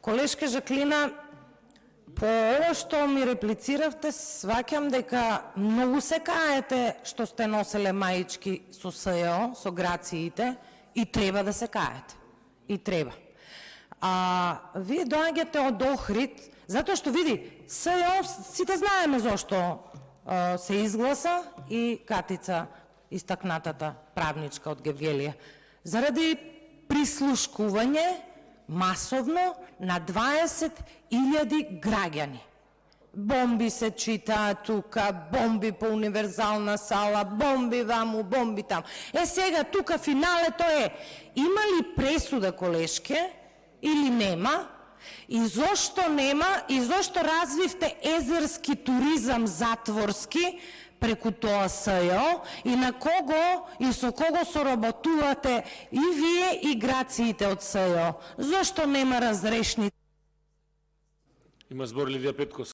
Колешка Жаклина, по ово што ми реплициравте, сваќам дека многу се каете што сте носеле маички со СЈО, со грациите, и треба да се каете. И треба. Вие доаѓате од Охрид, затоа што види, СЈО, сите знаеме зошто се изгласа, и Катица, истакнатата правничка од Гевгелија, заради прислушкување масовно на 20.000 граѓани. Бомби се читаат тука, бомби по универзална сала, бомби ваму, бомби таму. Сега тука финалето е, има ли пресуда, колешке, или нема? И зошто нема? И зошто развивте езерски туризам затворски преку тоа СЈО, и на кого и со кого соработувате и вие и грациите од СЈО? Зошто нема разрешни? Има збор Лидија Петков.